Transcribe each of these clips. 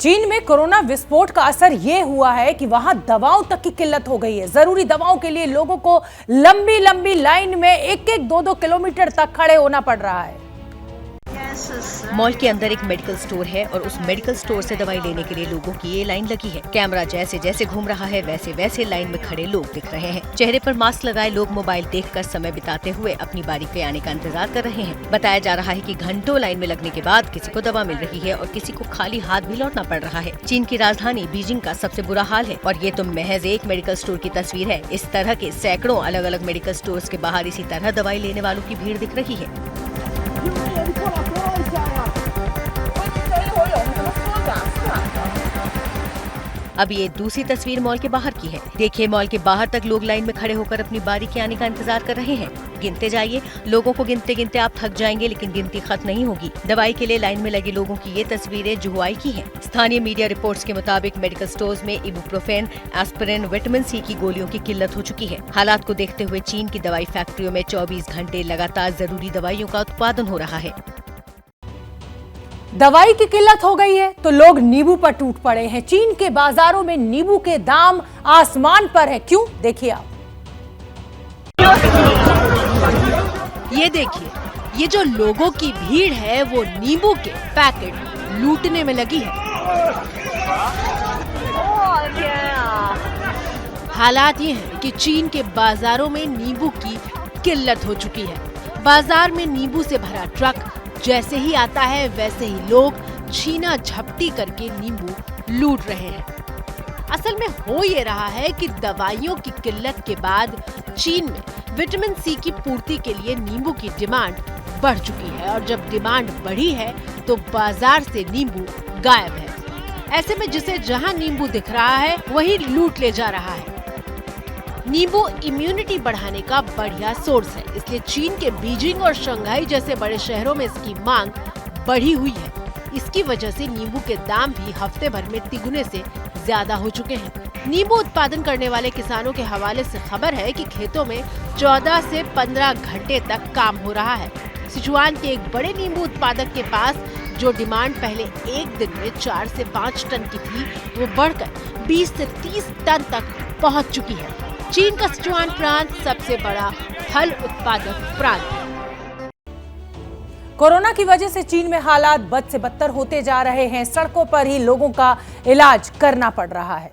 चीन में कोरोना विस्फोट का असर ये हुआ है कि वहां दवाओं तक की किल्लत हो गई है। जरूरी दवाओं के लिए लोगों को लंबी लंबी लाइन में 1-2 किलोमीटर तक खड़े होना पड़ रहा है। मॉल के अंदर एक मेडिकल स्टोर है और उस मेडिकल स्टोर से दवाई लेने के लिए लोगों की ये लाइन लगी है। कैमरा जैसे जैसे घूम रहा है वैसे वैसे लाइन में खड़े लोग दिख रहे हैं। चेहरे पर मास्क लगाए लोग मोबाइल देखकर समय बिताते हुए अपनी बारी के आने का इंतजार कर रहे हैं। बताया जा रहा है कि घंटों लाइन में लगने के बाद किसी को दवा मिल रही है और किसी को खाली हाथ भी लौटना पड़ रहा है। चीन की राजधानी बीजिंग का सबसे बुरा हाल है और ये तो महज एक मेडिकल स्टोर की तस्वीर है। इस तरह के सैकड़ों अलग अलग मेडिकल स्टोर्स के बाहर इसी तरह दवाई लेने वालों की भीड़ दिख रही है। अब ये दूसरी तस्वीर मॉल के बाहर की है। देखिए, मॉल के बाहर तक लोग लाइन में खड़े होकर अपनी बारी के आने का इंतजार कर रहे हैं। गिनते जाइए, लोगों को गिनते गिनते आप थक जाएंगे, लेकिन गिनती खत्म नहीं होगी। दवाई के लिए लाइन में लगे लोगों की ये तस्वीरें जुहुआई की हैं। स्थानीय मीडिया रिपोर्ट्स के मुताबिक मेडिकल स्टोर्स में इबुप्रोफेन, एस्पिरिन, विटामिन सी की गोलियों की किल्लत हो चुकी है। हालात को देखते हुए चीन की दवाई फैक्ट्रियों में 24 घंटे लगातार जरूरी दवाइयों का उत्पादन हो रहा है। दवाई की किल्लत हो गई है तो लोग नींबू पर टूट पड़े हैं। चीन के बाजारों में नींबू के दाम आसमान पर है। क्यों, देखिए आप। ये देखिए, ये जो लोगों की भीड़ है वो नींबू के पैकेट लूटने में लगी है। हालात ये हैं कि चीन के बाजारों में नींबू की किल्लत हो चुकी है। बाजार में नींबू से भरा ट्रक जैसे ही आता है वैसे ही लोग छीना झपटी करके नींबू लूट रहे हैं। असल में हो ये रहा है कि दवाइयों की किल्लत के बाद चीन में विटामिन सी की पूर्ति के लिए नींबू की डिमांड बढ़ चुकी है और जब डिमांड बढ़ी है तो बाजार से नींबू गायब है। ऐसे में जिसे जहां नींबू दिख रहा है वही लूट ले जा रहा है। नींबू इम्यूनिटी बढ़ाने का बढ़िया सोर्स है, इसलिए चीन के बीजिंग और शंघाई जैसे बड़े शहरों में इसकी मांग बढ़ी हुई है। इसकी वजह से नींबू के दाम भी हफ्ते भर में तिगुने से ज्यादा हो चुके हैं। नींबू उत्पादन करने वाले किसानों के हवाले से खबर है कि खेतों में 14 से 15 घंटे तक काम हो रहा है। सिचुआन के एक बड़े नींबू उत्पादक के पास जो डिमांड पहले एक दिन में 4 से 5 टन की थी, वो बढ़कर 20 से 30 टन तक पहुंच चुकी है। चीन का सिचुआन प्रांत सबसे बड़ा फल उत्पादक प्रांत है। कोरोना की वजह से चीन में हालात बद से बदतर होते जा रहे हैं। सड़कों पर ही लोगों का इलाज करना पड़ रहा है।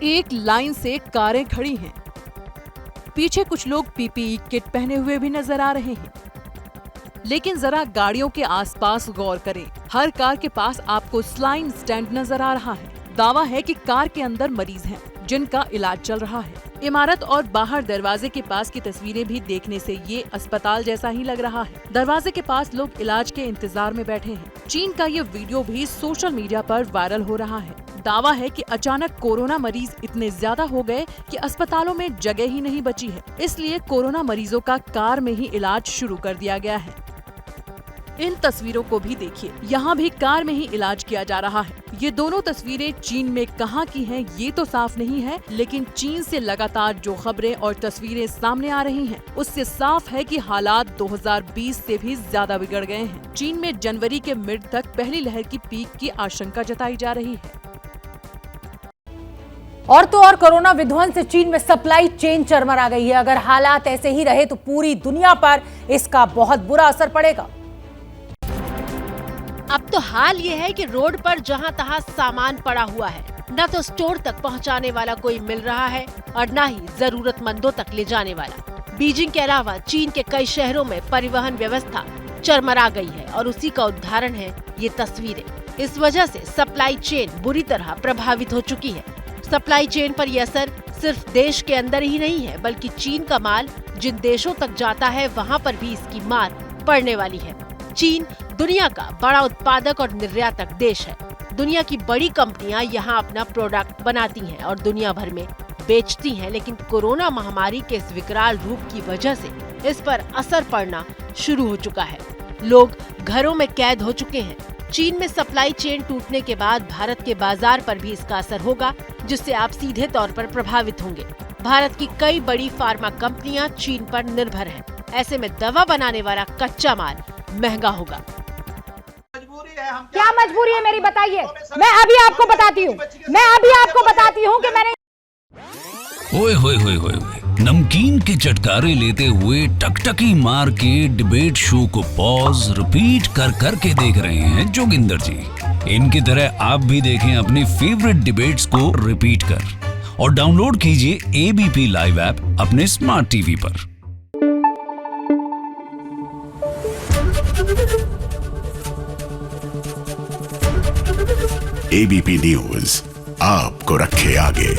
एक लाइन से कारें खड़ी हैं। पीछे कुछ लोग पीपीई किट पहने हुए भी नजर आ रहे हैं। लेकिन जरा गाड़ियों के आसपास गौर करें। हर कार के पास आपको स्लाइन स्टैंड नजर आ रहा है। दावा है कि कार के अंदर मरीज हैं, जिनका इलाज चल रहा है। इमारत और बाहर दरवाजे के पास की तस्वीरें भी देखने से ये अस्पताल जैसा ही लग रहा है। दरवाजे के पास लोग इलाज के इंतजार में बैठे हैं। चीन का ये वीडियो भी सोशल मीडिया पर वायरल हो रहा है। दावा है कि अचानक कोरोना मरीज इतने ज्यादा हो गए कि अस्पतालों में जगह ही नहीं बची है, इसलिए कोरोना मरीजों का कार में ही इलाज शुरू कर दिया गया है। इन तस्वीरों को भी देखिए, यहाँ भी कार में ही इलाज किया जा रहा है। ये दोनों तस्वीरें चीन में कहाँ की हैं ये तो साफ नहीं है, लेकिन चीन से लगातार जो खबरें और तस्वीरें सामने आ रही हैं, उससे साफ है कि हालात 2020 से भी ज्यादा बिगड़ गए हैं। चीन में जनवरी के मिड तक पहली लहर की पीक की आशंका जताई जा रही है। और तो और कोरोना विध्वंस से चीन में सप्लाई चेन चरमरा गई है। अगर हालात ऐसे ही रहे तो पूरी दुनिया पर इसका बहुत बुरा असर पड़ेगा। अब तो हाल ये है कि रोड पर जहां तहां सामान पड़ा हुआ है, न तो स्टोर तक पहुंचाने वाला कोई मिल रहा है और न ही जरूरतमंदों तक ले जाने वाला। बीजिंग के अलावा चीन के कई शहरों में परिवहन व्यवस्था चरमरा गई है और उसी का उदाहरण है ये तस्वीरें। इस वजह से सप्लाई चेन बुरी तरह प्रभावित हो चुकी है। सप्लाई चेन पर यह असर सिर्फ देश के अंदर ही नहीं है, बल्कि चीन का माल जिन देशों तक जाता है वहाँ पर भी इसकी मार पड़ने वाली है। चीन दुनिया का बड़ा उत्पादक और निर्यातक देश है। दुनिया की बड़ी कंपनियां यहाँ अपना प्रोडक्ट बनाती हैं और दुनिया भर में बेचती हैं, लेकिन कोरोना महामारी के इस विकराल रूप की वजह से इस पर असर पड़ना शुरू हो चुका है। लोग घरों में कैद हो चुके हैं। चीन में सप्लाई चेन टूटने के बाद भारत के बाजार पर भी इसका असर होगा, जिससे आप सीधे तौर पर प्रभावित होंगे। भारत की कई बड़ी फार्मा कंपनियां चीन पर निर्भर हैं। ऐसे में दवा बनाने वाला कच्चा माल महंगा होगा। क्या मजबूरी है मेरी बताइए। मैं अभी आपको बताती हूँ कि मैंने ओए होए होए होए होए। नमकीन के चटकारे लेते हुए टकटकी मार के डिबेट शो को पॉज रिपीट कर कर के देख रहे हैं जोगिंदर जी। इनकी तरह आप भी देखें अपनी फेवरेट डिबेट्स को रिपीट कर और डाउनलोड कीजिए एबीपी लाइव ऐप अपने स्मार्ट टीवी पर। एबीपी न्यूज आपको रखे आगे।